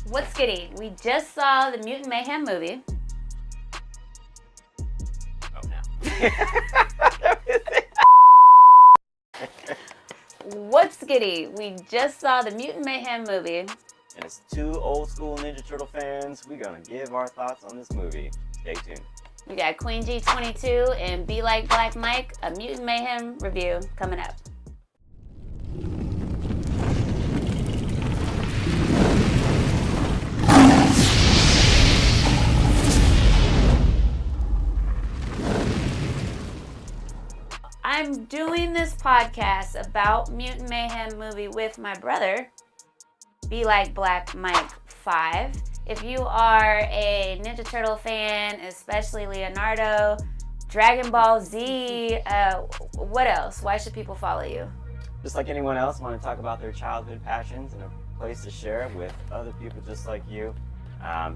What's goody? We just saw the Mutant Mayhem movie. Oh, no. What's goody? We just saw the Mutant Mayhem movie. And as two old school Ninja Turtle fans, we're gonna give our thoughts on this movie. Stay tuned. We got Queen G22 and Be Like Black Mike, a Mutant Mayhem review coming up. I'm doing this podcast about Mutant Mayhem movie with my brother, BeLikeBlackMike5. If you are a Ninja Turtle fan, especially Leonardo, Dragon Ball Z, what else? Why should people follow you? Just like anyone else, want to talk about their childhood passions and a place to share with other people just like you.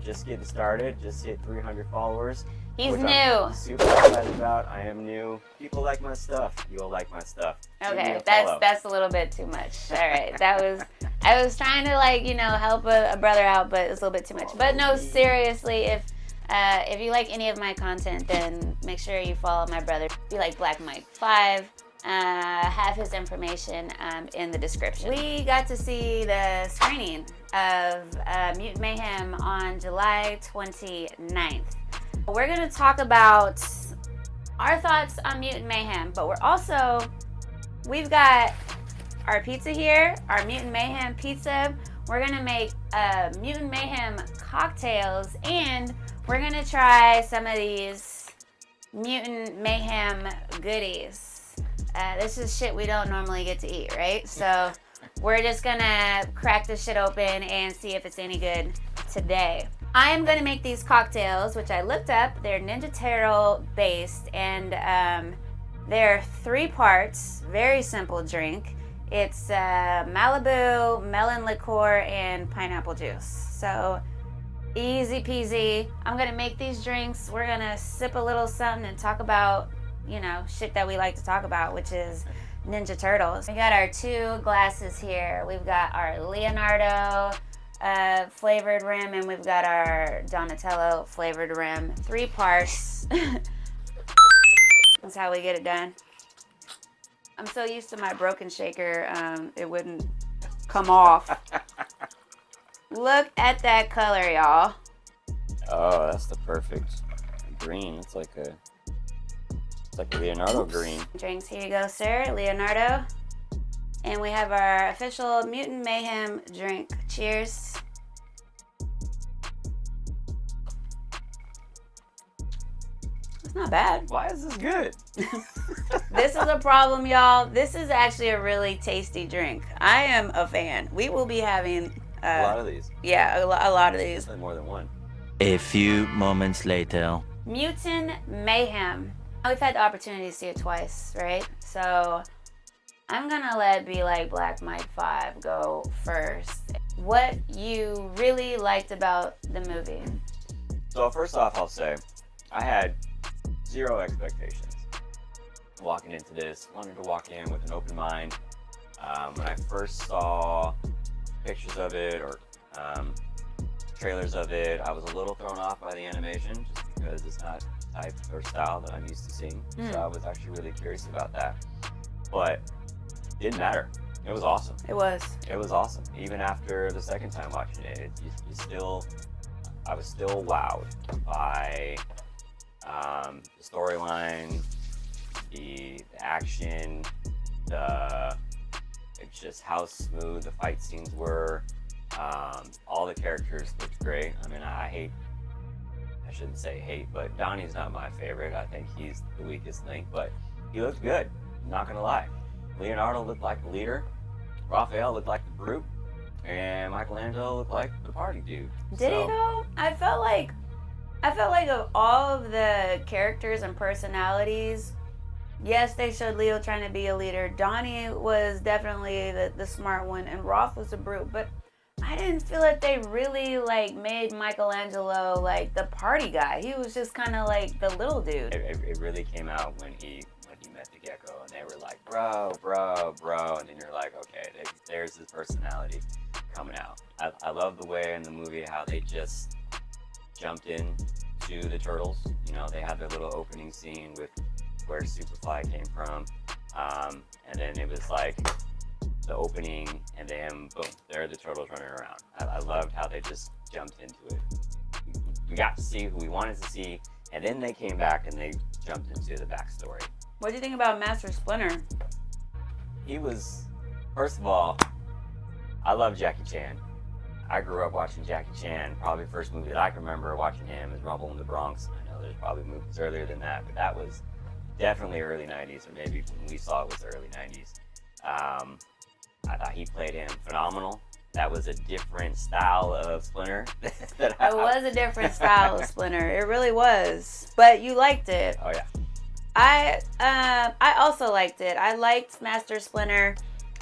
Just getting started, just hit 300 followers. He's new. I'm super excited about. I am new. People like my stuff. You'll like my stuff. Okay, that's a little bit too much. All right, I was trying to help a brother out, but it's a little bit too much. But no, seriously, if you like any of my content, then make sure you follow my brother, BeLikeBlackMike5. Have his information in the description. We got to see the screening of Mutant Mayhem on July 29th. We're going to talk about our thoughts on Mutant Mayhem, but we've got our pizza here, our Mutant Mayhem pizza. We're going to make Mutant Mayhem cocktails, and we're going to try some of these Mutant Mayhem goodies. This is shit we don't normally get to eat, right? So we're just going to crack this shit open and see if it's any good today. I am going to make these cocktails, which I looked up. They're Ninja Turtle based, and they're 3 parts. Very simple drink. It's Malibu, melon liqueur, and pineapple juice. So easy peasy. I'm going to make these drinks. We're going to sip a little something and talk about, shit that we like to talk about, which is Ninja Turtles. We got our 2 glasses here. We've got our Leonardo flavored rim, and we've got our Donatello flavored rim. 3 parts. That's how we get it done. I'm so used to my broken shaker, it wouldn't come off. Look at that color, y'all. Oh, that's the perfect green. It's like a Leonardo green. Drinks, here you go, sir, Leonardo. And we have our official Mutant Mayhem drink. Cheers. It's not bad. Why is this good? This is a problem, y'all. This is actually a really tasty drink. I am a fan. We will be having a lot of these. Yeah, a lot of these. More than one. A few moments later. Mutant Mayhem. We've had the opportunity to see it twice, right? So I'm gonna let BeLikeBlackMike5 go first. What you really liked about the movie? So first off, I'll say I had 0 expectations walking into this. Wanted to walk in with an open mind. When I first saw pictures of it or trailers of it, I was a little thrown off by the animation just because it's not type or style that I'm used to seeing. So I was actually really curious about that. But it didn't matter. It was awesome. It was awesome. Even after the second time watching it, I was still wowed by the storyline, the action, it's just how smooth the fight scenes were. All the characters looked great. I mean, I shouldn't say hate, but Donnie's not my favorite. I think he's the weakest link, but he looked good. I'm not gonna lie. Leonardo looked like the leader. Raphael looked like the brute. And Michelangelo looked like the party dude. Did he though? I felt like of all of the characters and personalities, yes, they showed Leo trying to be a leader. Donnie was definitely the smart one, and Raph was a brute. But I didn't feel like they really made Michelangelo the party guy. He was just kind of the little dude. It really came out when he met the Gecko, and they were like, bro, and then you're like, okay, there's his personality. coming out. I love the way in the movie how they just jumped in to the Turtles. You know, they had their little opening scene with where Superfly came from. And then it was like the opening, and then boom, there are the Turtles running around. I loved how they just jumped into it. We got to see who we wanted to see, and then they came back and they jumped into the backstory. What do you think about Master Splinter? He was, first of all, I love Jackie Chan. I grew up watching Jackie Chan. Probably the first movie that I can remember watching him is Rumble in the Bronx. I know there's probably movies earlier than that, but that was definitely early 90s, or maybe when we saw it was the early 90s. I thought he played him phenomenal. That was a different style of Splinter. It was a different style of Splinter. It really was. But you liked it. Oh, yeah. I also liked it. I liked Master Splinter.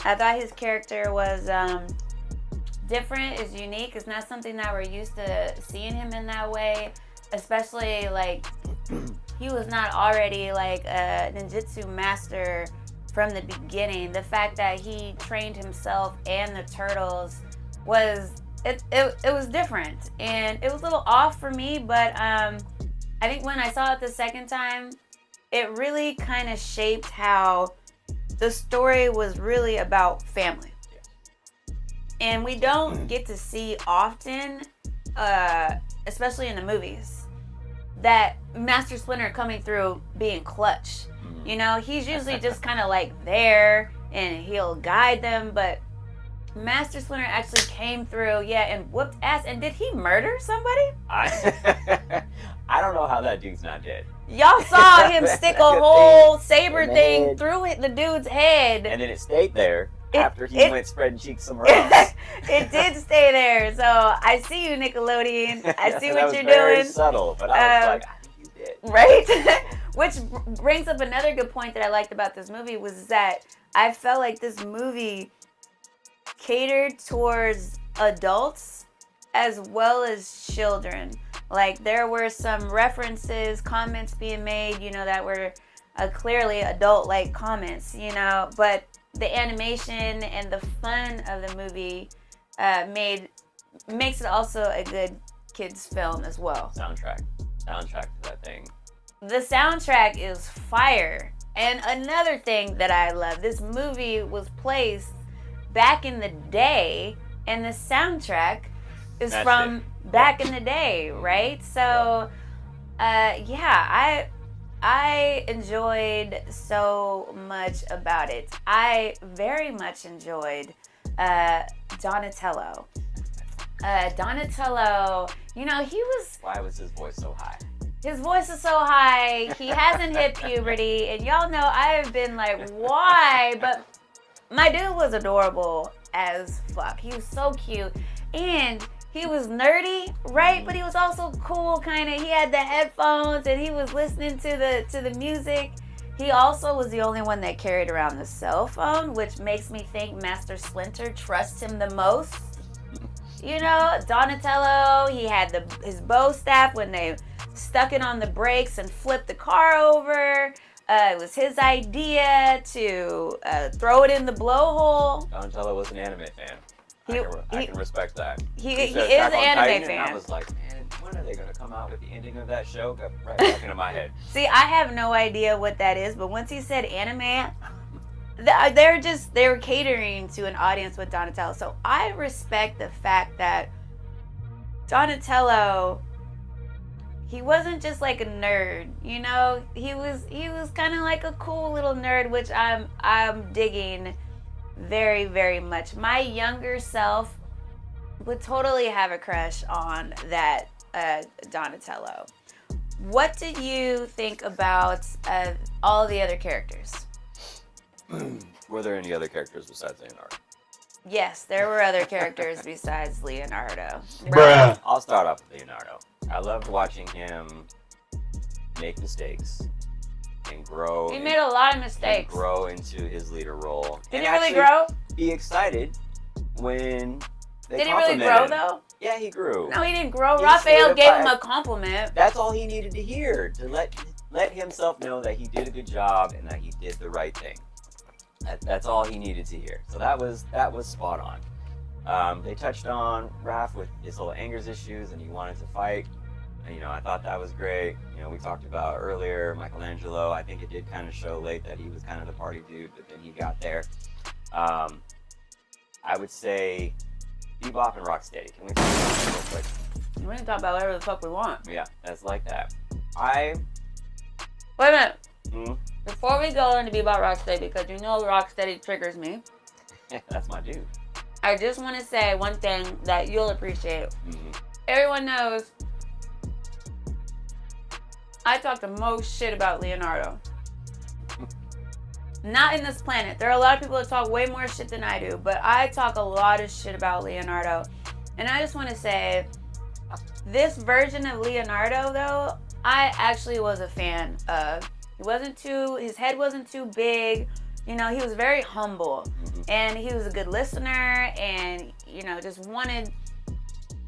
I thought his character was different, is unique. It's not something that we're used to seeing him in that way. Especially, like, he was not already, like, a ninjutsu master from the beginning. The fact that he trained himself and the Turtles was, it was different. And it was a little off for me, but I think when I saw it the second time, it really kind of shaped how the story was really about family. And we don't get to see often, especially in the movies, that Master Splinter coming through being clutch. You know, he's usually just kind of like there and he'll guide them, but Master Splinter actually came through, and whooped ass. And did he murder somebody? I don't know how that dude's not dead. Y'all saw him stick a whole saber thing through the dude's head. And then it stayed there after he went spreading cheeks somewhere else. It did stay there. So I see you, Nickelodeon. I see what you're very doing. Subtle, but I was like, I think you did. Right? Which brings up another good point that I liked about this movie was that I felt like this movie catered towards adults as well as children. Like, there were some references, comments being made, you know, that were clearly adult-like comments, you know, but the animation and the fun of the movie makes it also a good kids film as well. Soundtrack to that thing. The soundtrack is fire. And another thing that I love, this movie was placed back in the day, and the soundtrack is from back in the day, right? So, I enjoyed so much about it. I very much enjoyed Donatello. Donatello, you know, he was... Why was his voice so high? His voice is so high. He hasn't hit puberty. And y'all know I've been like, why? But my dude was adorable as fuck. He was so cute. And he was nerdy, right? But he was also cool, kind of. He had the headphones and he was listening to the music. He also was the only one that carried around the cell phone, which makes me think Master Splinter trusts him the most. You know, Donatello, he had his bow staff when they stuck it on the brakes and flipped the car over. It was his idea to throw it in the blowhole. Donatello was an anime fan. I can respect that. He is an anime fan. And I was like, man, when are they going to come out with the ending of that show? Got right back into my head. See, I have no idea what that is, but once he said anime, they were catering to an audience with Donatello. So I respect the fact that Donatello, he wasn't just like a nerd, you know. He was kind of like a cool little nerd, which I'm digging very, very much. My younger self would totally have a crush on that Donatello. What did you think about all the other characters? Were there any other characters besides Leonardo? Yes, there were other characters besides Leonardo. Bruh. I'll start off with Leonardo. I loved watching him make mistakes and grow. He made a lot of mistakes. And grow into his leader role. Did he really grow? Be excited when they Did he really grow though? Yeah, he grew. No, he didn't grow. Raphael gave him a compliment. That's all he needed to hear to let himself know that he did a good job and that he did the right thing. That's all he needed to hear. So that was spot on. They touched on Raph with his little anger issues, and he wanted to fight. And, I thought that was great. We talked about earlier Michelangelo. I think it did kind of show late that he was kind of the party dude, but then he got there. I would say Bebop and Rocksteady. Can we talk about that real quick? We can talk about whatever the fuck we want. Yeah, that's like that. Wait a minute. Before we go into Bebop Rocksteady, because Rocksteady triggers me. That's my dude. I just want to say one thing that you'll appreciate. Everyone knows I talk the most shit about Leonardo. Not in this planet. There are a lot of people that talk way more shit than I do, but I talk a lot of shit about Leonardo. And I just want to say, this version of Leonardo, though, I actually was a fan of. His head wasn't too big. He was very humble. And he was a good listener, and, he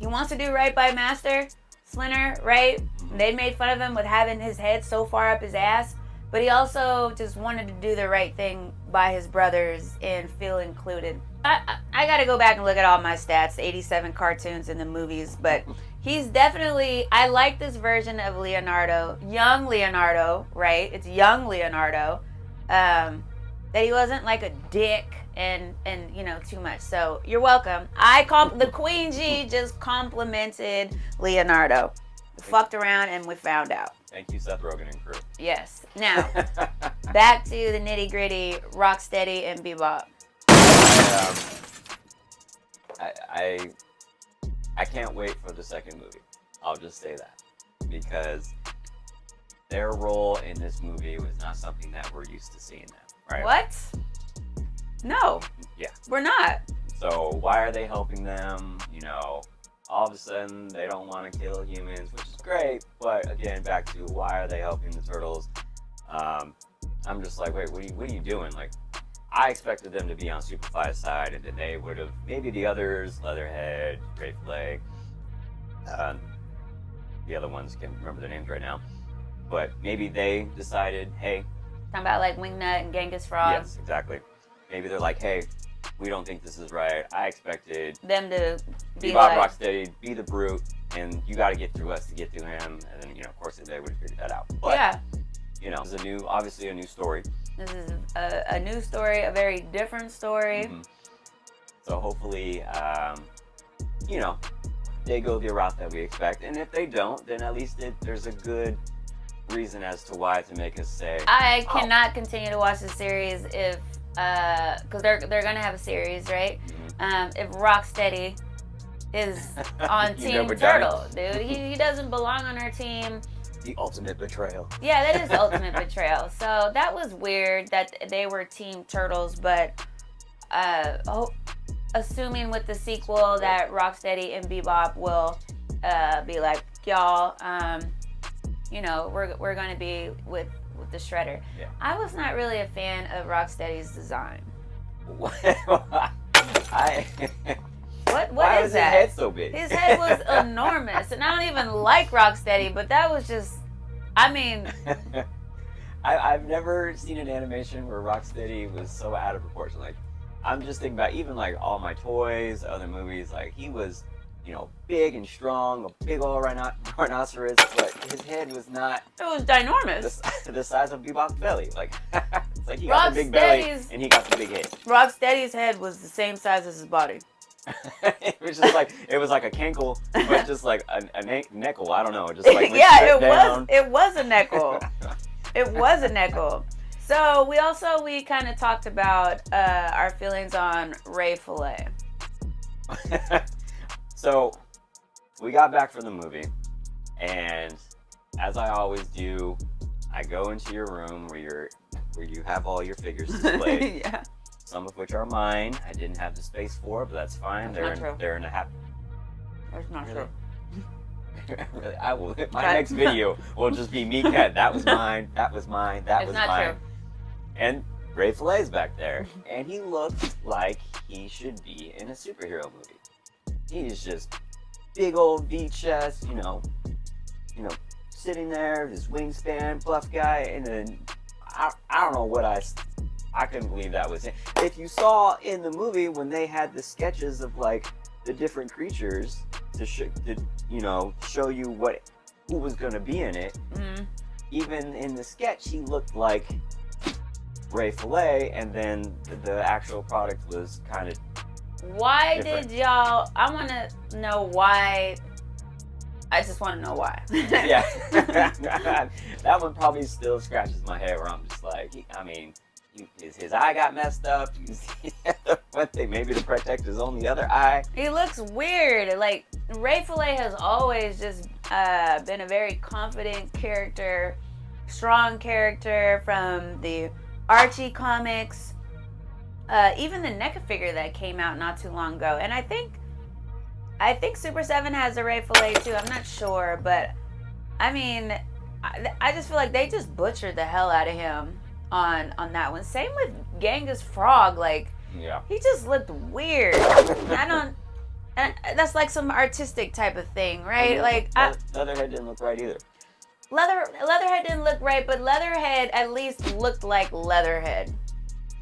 wants to do right by Master Splinter, right? They made fun of him with having his head so far up his ass, but he also just wanted to do the right thing by his brothers and feel included. I gotta go back and look at all my stats, 87 cartoons in the movies, but he's definitely, I like this version of Leonardo, young Leonardo, right? It's young Leonardo, that he wasn't like a dick and too much. So you're welcome. The Queen G just complimented Leonardo. Fucked around and we found out. Thank you, Seth Rogen and crew. Yes. Now, back to the nitty gritty, Rocksteady and Bebop. I can't wait for the second movie. I'll just say that, because their role in this movie was not something that we're used to seeing them. Right? What? No. Yeah. We're not. So why are they helping them? All of a sudden they don't want to kill humans, which is great. But again, back to why are they helping the turtles? I'm just like, wait, what are you doing? Like, I expected them to be on Superfly's side, and then they would have, maybe the others, Leatherhead, Filet, the other ones, can't remember their names right now. But maybe they decided, hey. Talking about like Wingnut and Genghis Frog. Yes, exactly. Maybe they're like, hey, we don't think this is right. I expected them to be Bebop Rocksteady, be the brute, and you got to get through us to get through him. And then, of course, they would have figured that out. But, yeah. It's obviously a new story. This is a new story, a very different story. So hopefully, they go the route that we expect. And if they don't, then at least there's a good reason as to why to make us say, I cannot continue to watch the series if, because they're going to have a series, right? If Rocksteady is on Team Turtle, dude. He doesn't belong on our team. The ultimate betrayal. Yeah, that is the ultimate betrayal. So that was weird that they were Team Turtles, but assuming with the sequel that Rocksteady and Bebop will be like, y'all, we're going to be with the Shredder. Yeah. I was not really a fan of Rocksteady's design. What Why is that? His head so big? His head was enormous, and I don't even like Rocksteady, but that was just, I've never seen an animation where Rocksteady was so out of proportion. Like, I'm just thinking about even like all my toys, other movies, like he was, big and strong, a big old rhinoceros, but his head was not. It was ginormous. The size of Bebop's belly. Like, it's like he got the big belly and he got the big head. Rocksteady's head was the same size as his body. It was just like, it was like a cankle, but just like a neckle. I don't know, just like yeah, down. It was a neckle. It was a neckle. So we kind of talked about our feelings on Filet. So we got back from the movie, and as I always do, I go into your room where you have all your figures displayed. Yeah. Some of which are mine. I didn't have the space for, but that's fine. That's They're in a happy. That's not true. Really, I will. My next video will just be me, cat. That was mine. That was mine. That was mine. It's not true. And Filet's back there, and he looks like he should be in a superhero movie. He's just big old V chest, sitting there, his wingspan, buff guy, and then I don't know what I I couldn't believe that was it. If you saw in the movie when they had the sketches of like the different creatures to show you who was gonna be in it, even in the sketch he looked like Ray Filet, and then the actual product was kind of. Why different. did y'all? I want to know why. I just want to know why. Yeah, that one probably still scratches my head. Where I'm just like, his eye got messed up. Maybe to protect his only other eye. He looks weird. Like Ray Filet has always just been a very confident character, strong character from the Archie comics. Even the NECA figure that came out not too long ago, and I think Super 7 has a Ray Filet too. I'm not sure, but I just feel like they just butchered the hell out of him on that one. Same with Genghis Frog. Like, he just looked weird. That's like some artistic type of thing, right? Like, Leatherhead didn't look right either. Leatherhead didn't look right, but Leatherhead at least looked like Leatherhead.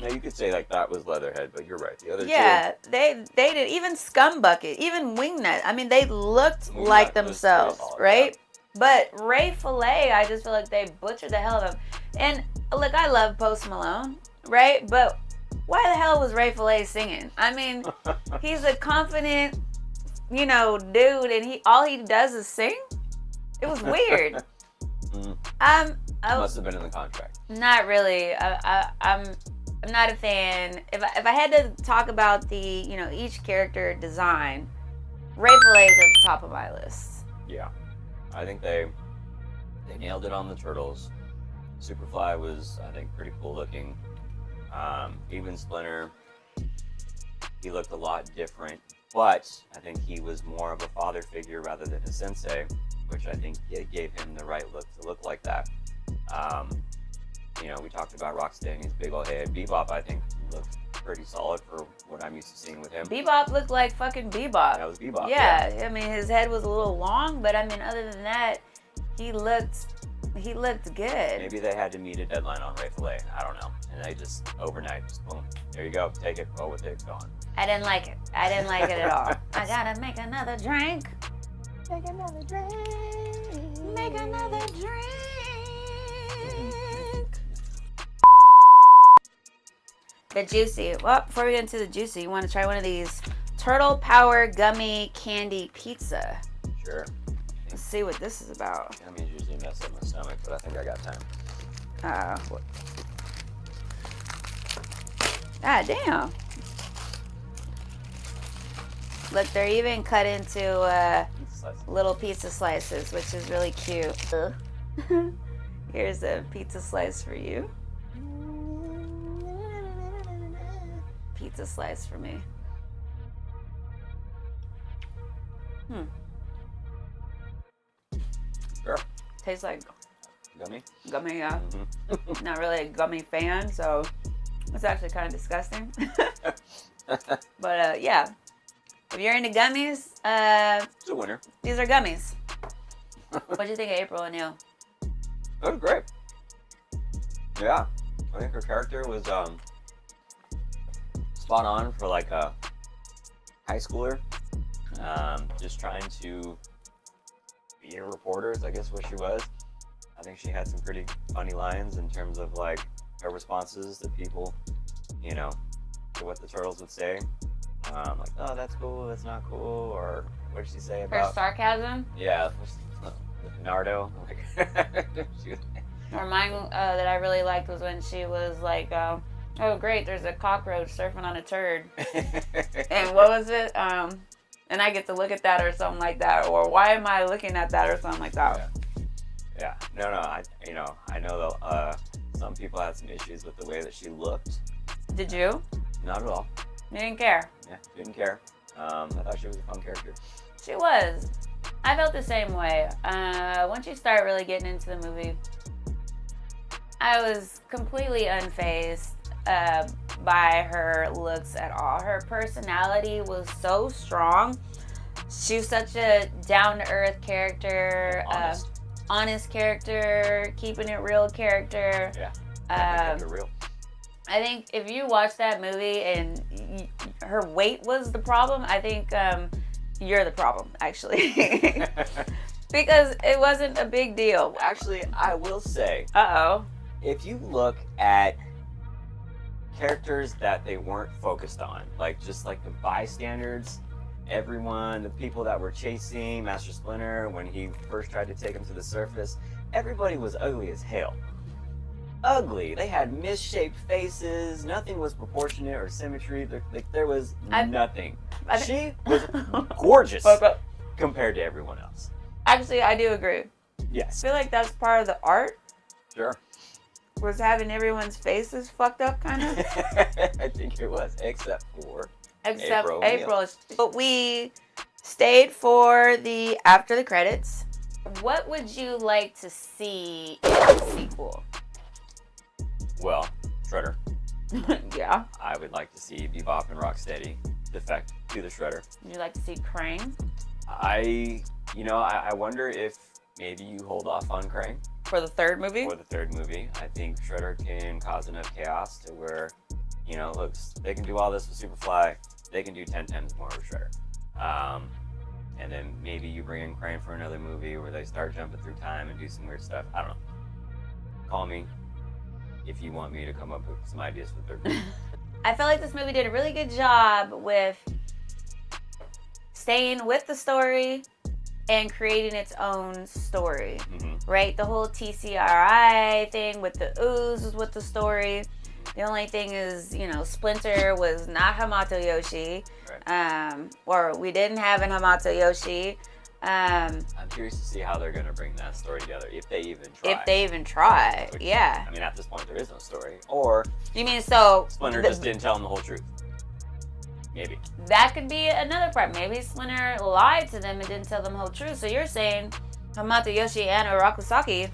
Now you could say like that was Leatherhead, but you're right. The other two. They did. Even Scumbucket, even Wingnut. I mean, they looked like themselves, right? But Ray Filet, I just feel like they butchered the hell out of him. And look, I love Post Malone, right? But why the hell was Ray Filet singing? I mean, he's a confident, dude, and all he does is sing. It was weird. Must have been in the contract. Not really. I'm not a fan. If I had to talk about the, each character design, Ray Filet is at the top of my list. Yeah. I think they nailed it on the Turtles. Superfly was, I think, pretty cool looking. Even Splinter, he looked a lot different, but I think he was more of a father figure rather than a sensei, which I think gave him the right look to look like that. We talked about Rocksteady and his big old head. Bebop, I think, looked pretty solid for what I'm used to seeing with him. Bebop looked like fucking Bebop. That was Bebop. Yeah. I mean, his head was a little long, but other than that, he looked good. Maybe they had to meet a deadline on Ray Filet. I don't know. And they just overnight, boom, there you go, take it, roll with it, gone. I didn't like it. I didn't like it at all. I gotta make another drink. Make another drink. Make another drink. The Juicy. Well, before we get into the Juicy, you want to try one of these Turtle Power Gummy Candy Pizza. Sure. Let's see what this is about. Gummies usually mess up my stomach, but I think I got time. Ah, damn. Look, they're even cut into little pizza slices, which is really cute. Here's a pizza slice for you. Pizza slice for me. Sure. Tastes like Gummy? Gummy, yeah. Mm-hmm. Not really a gummy fan, so it's actually kind of disgusting. But yeah, if you're into gummies, it's a winner. These are gummies. What do you think of April O'Neil? That was great. Yeah, I think her character was spot on for like a high schooler, just trying to be a reporter, is I guess what she was. I think she had some pretty funny lines in terms of like her responses to people, to what the Turtles would say. Like, oh, that's cool, that's not cool, or what did she say about... Her sarcasm? Yeah, Nardo. Or mine that I really liked was when she was like, oh great, there's a cockroach surfing on a turd. And what was it? And I get to look at that or something like that. Or why am I looking at that or something like that? Yeah. No, I know that some people had some issues with the way that she looked. Did you? Not at all. You didn't care? Yeah, didn't care. I thought she was a fun character. She was. I felt the same way. Once you start really getting into the movie, I was completely unfazed by her looks at all. Her personality was so strong. She was such a down-to-earth character, honest character, keeping it real character. Yeah, kept it real. I think if you watch that movie and her weight was the problem, I think you're the problem, actually. Because it wasn't a big deal. Actually, I will say, Uh-oh. if you look at characters that they weren't focused on, like just like the bystanders, everyone, the people that were chasing Master Splinter when he first tried to take him to the surface, everybody was ugly as hell. Ugly. They had misshaped faces. Nothing was proportionate or symmetry. There was nothing. She was gorgeous compared to everyone else. Actually, I do agree. Yes. I feel like that's part of the art. Sure. Was having everyone's faces fucked up, kind of. I think it was, except April. O'Neil. But we stayed for the after the credits. What would you like to see in the sequel? Well, Shredder. Yeah. I would like to see Bebop and Rocksteady defect to the Shredder. Would you like to see Krang? I wonder if maybe you hold off on Krang. For the third movie? For the third movie. I think Shredder can cause enough chaos to where, look, they can do all this with Superfly. They can do 10 times more with Shredder. And then maybe you bring in Krang for another movie where they start jumping through time and do some weird stuff. I don't know. Call me if you want me to come up with some ideas for the third movie. I feel like this movie did a really good job with staying with the story and creating its own story, right? The whole TCRI thing with the ooze was with the story. The only thing is, Splinter was not Hamato Yoshi, Right. Or we didn't have an Hamato Yoshi. I'm curious to see how they're going to bring that story together, if they even try. Which, I mean, at this point, there is no story. Or you mean so Splinter just didn't tell them the whole truth. Maybe. That could be another part. Maybe Splinter lied to them and didn't tell them the whole truth. So you're saying Hamato Yoshi and Urakusaki,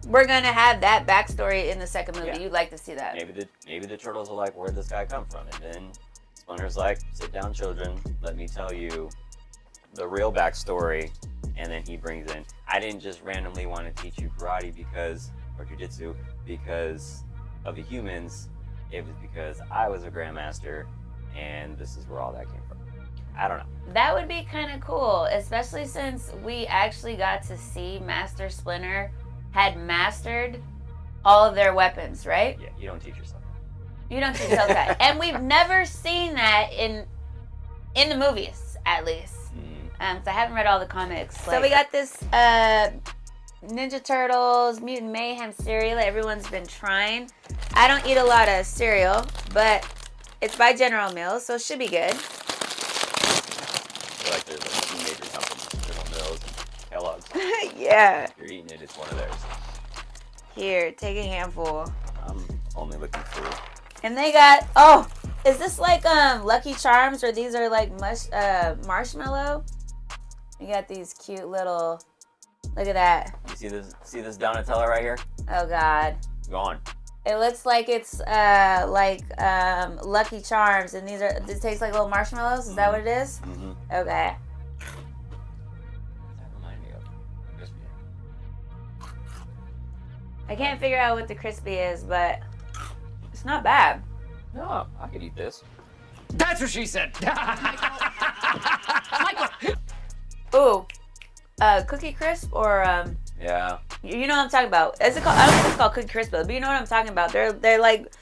we're gonna have that backstory in the second movie. Yeah. You'd like to see that. Maybe the turtles are like, where'd this guy come from? And then Splinter's like, sit down, children. Let me tell you the real backstory. And then he brings in, I didn't just randomly want to teach you karate or jujitsu because of the humans. It was because I was a grandmaster, and this is where all that came from. I don't know. That would be kind of cool, especially since we actually got to see Master Splinter had mastered all of their weapons, right? Yeah, you don't teach yourself that. You don't teach yourself that. And we've never seen that in the movies, at least. So I haven't read all the comics. So we got this Ninja Turtles, Mutant Mayhem cereal everyone's been trying. I don't eat a lot of cereal, but it's by General Mills, so it should be good. I feel like there's like two major companies, General Mills and Kellogg's. Yeah. If you're eating it, it's one of theirs. Here, take a handful. I'm only looking for... And they got, is this like Lucky Charms, or these are like marshmallow? You got these cute little, look at that. You see this Donatella right here? Oh God. Gone. It looks like it's Lucky Charms, and this tastes like little marshmallows. Is that what it is? Mm-hmm. Okay. That reminds me of crispy. I can't figure out what the crispy is, but it's not bad. No, I could eat this. That's what she said. Ooh, Cookie Crisp or Yeah. you know what I'm talking about? Is it called? I don't think it's called Cookie Crisp, but you know what I'm talking about. They're like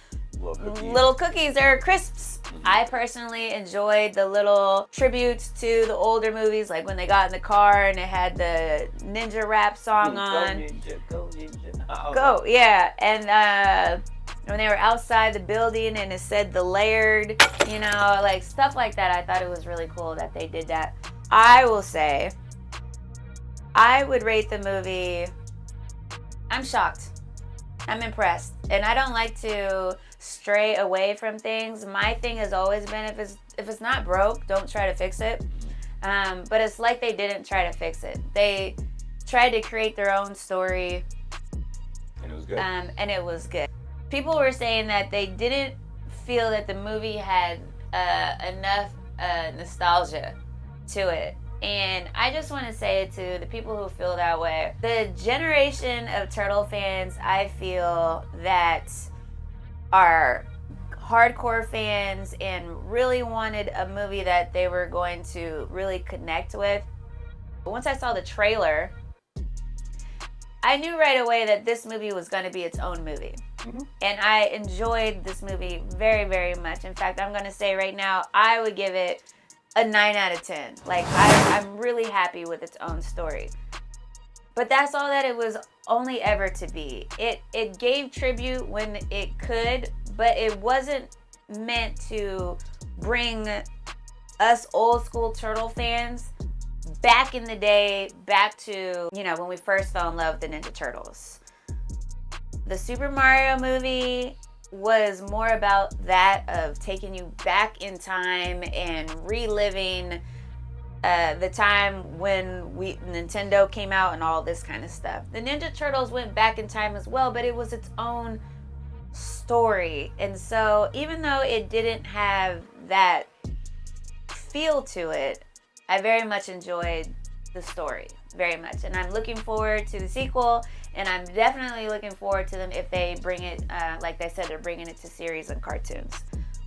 little cookies. They're crisps. I personally enjoyed the little tributes to the older movies, like when they got in the car and it had the ninja rap song on. Go ninja, go ninja. Oh. Go, yeah. And when they were outside the building and it said the layered, like stuff like that, I thought it was really cool that they did that. I will say, I would rate the movie, I'm shocked. I'm impressed. And I don't like to stray away from things. My thing has always been, if it's not broke, don't try to fix it. But it's like they didn't try to fix it. They tried to create their own story. And it was good. And it was good. People were saying that they didn't feel that the movie had enough nostalgia to it. And I just want to say to the people who feel that way, the generation of Turtle fans, I feel, that are hardcore fans and really wanted a movie that they were going to really connect with. But once I saw the trailer, I knew right away that this movie was going to be its own movie. Mm-hmm. And I enjoyed this movie very, very much. In fact, I'm going to say right now, I would give it a 9 out of 10. Like, I'm really happy with its own story. But that's all that it was only ever to be. It gave tribute when it could, but it wasn't meant to bring us old school Turtle fans back in the day, back to, when we first fell in love with the Ninja Turtles. The Super Mario movie was more about that, of taking you back in time and reliving the time when Nintendo came out and all this kind of stuff. The Ninja Turtles went back in time as well, but it was its own story. And so even though it didn't have that feel to it, I very much enjoyed the story, very much. And I'm looking forward to the sequel, and I'm definitely looking forward to them if they bring it, like they said, they're bringing it to series and cartoons.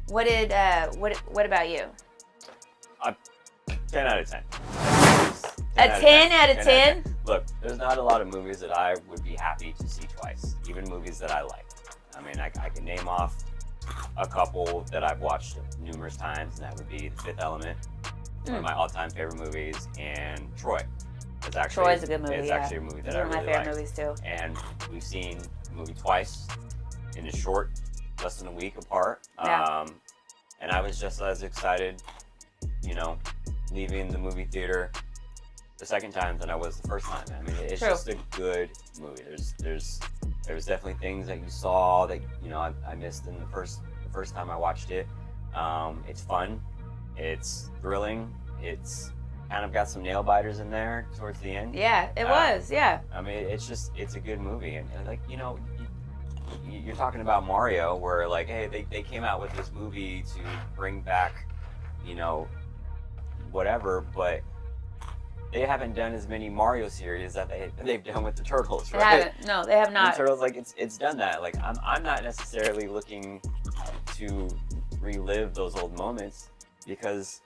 What about you? 10 out of 10. A 10 out of 10? Look, there's not a lot of movies that I would be happy to see twice, even movies that I like. I mean, I can name off a couple that I've watched numerous times, and that would be The Fifth Element, one of my all-time favorite movies, and Troy. Troy's a good movie. It's actually a movie that I really like. One of my favorite movies too. And we've seen the movie twice in a short, less than a week apart. Yeah. And I was just as excited, leaving the movie theater the second time than I was the first time. I mean, it's True. just a good movie. There's definitely things that you saw that I missed in the first time I watched it. It's fun. It's thrilling. It's kind of got some nail biters in there towards the end. Yeah, it was. Yeah. I mean, it's a good movie, and like you're talking about Mario, where like, hey, they came out with this movie to bring back, whatever, but they haven't done as many Mario series that they've done with the Turtles, right? They haven't. No, they have not. The Turtles, like it's done that. Like I'm not necessarily looking to relive those old moments, because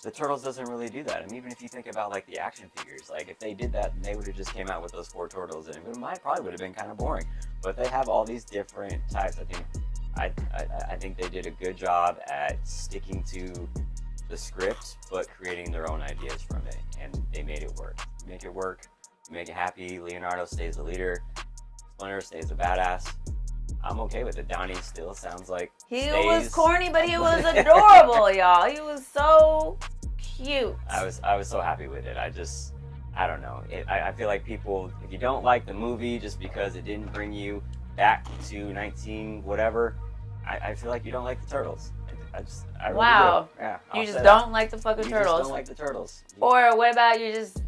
the Turtles doesn't really do that. I mean, even if you think about like the action figures, like if they did that, they would have just came out with those 4 Turtles, and it probably would have been kind of boring. But they have all these different types. I think they did a good job at sticking to the script, but creating their own ideas from it, and they made it work. Make it work, make it happy. Leonardo stays the leader. Splinter stays a badass. I'm okay with it. Donnie still sounds like he was corny, but he was adorable, y'all. He was so cute. I was so happy with it. I don't know. I feel like people, if you don't like the movie just because it didn't bring you back to 19 whatever, I feel like you don't like the Turtles. I really wow. do. Yeah, you just don't like the fucking Turtles. You just don't like the Turtles. Or what about you just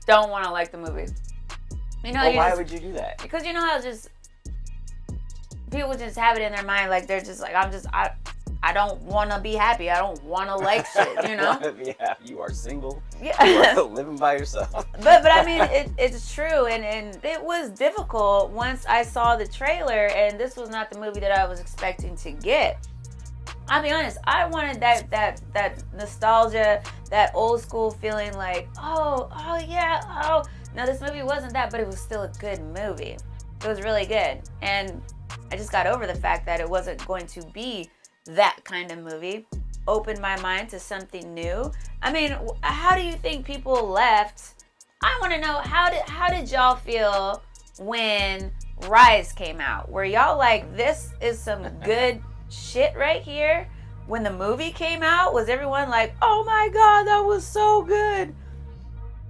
don't want to like the movie? Well, why would you do that? Because how just people just have it in their mind, like they're just like, I don't want to be happy. I don't want to like shit, You want to be happy. You are single. Yeah. You are living by yourself. But I mean, it's true, and it was difficult once I saw the trailer, and this was not the movie that I was expecting to get. I'll be honest, I wanted that nostalgia, that old school feeling, like, oh yeah. No, this movie wasn't that, but it was still a good movie. It was really good, and I just got over the fact that it wasn't going to be that kind of movie. Opened my mind to something new. I mean, how do you think people left? I want to know, how did y'all feel when Rise came out? Were y'all like, this is some good shit right here? When the movie came out, was everyone like, oh my god, that was so good?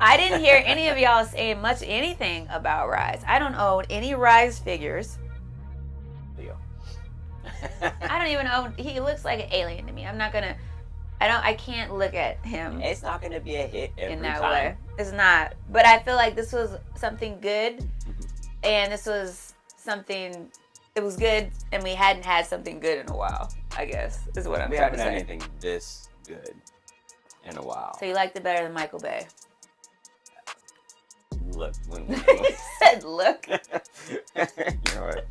I didn't hear any of y'all saying much anything about Rise. I don't own any Rise figures. Leo. I don't even own. He looks like an alien to me. I can't look at him. It's not gonna be a hit every in that time. way. It's not. But I feel like this was something good, and this was something. It was good, and we hadn't had something good in a while. I guess is what I'm trying to say. We haven't had anything this good in a while. So you liked it better than Michael Bay? Look, He said, look. You know what?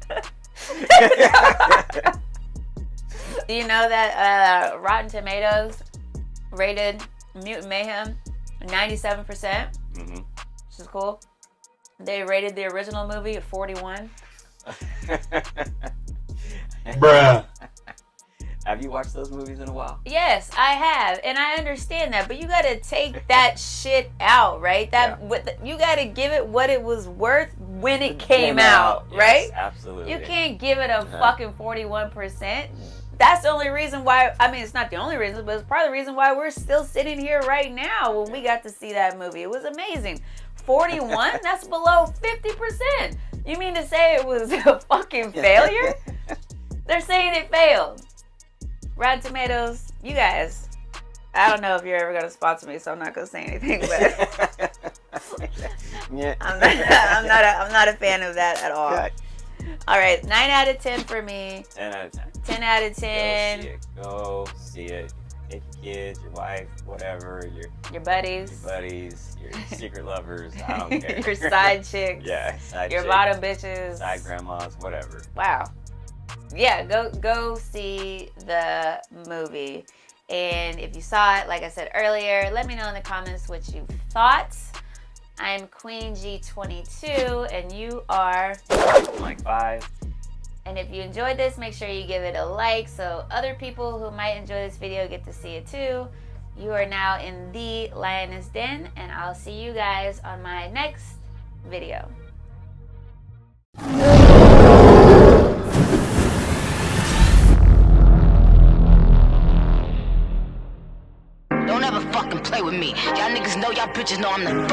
Do you know that Rotten Tomatoes rated Mutant Mayhem 97%, Mm-hmm. which is cool. They rated the original movie at 41. Bruh. Have you watched those movies in a while? Yes, I have, and I understand that, but you gotta take that shit out, right? You gotta give it what it was worth when it came out, right? Yes, absolutely. You can't give it a fucking 41%. That's the only reason why, I mean, it's not the only reason, but it's part of the reason why we're still sitting here right now when we got to see that movie. It was amazing. 41? That's below 50%. You mean to say it was a fucking failure? They're saying it failed. Rotten Tomatoes, you guys, I don't know if you're ever going to sponsor me, so I'm not going to say anything, but Yeah. I'm not a fan of that at all. God. All right, 9 out of 10 for me. 10 out of 10. 10 out of 10. Go see it. Take your kids, your wife, whatever, Your buddies. your secret lovers. I don't care. Your side chicks. Yeah, side Your chicks, bottom bitches. side grandmas, whatever. Wow. Yeah, go see the movie. And if you saw it, like I said earlier, let me know in the comments what you thought. I'm Queen G22 and you are Mike 5. And if you enjoyed this, make sure you give it a like so other people who might enjoy this video get to see it too. You are now in the Lioness Den, and I'll see you guys on my next video. Don't ever fucking play with me. Y'all niggas know y'all bitches know I'm the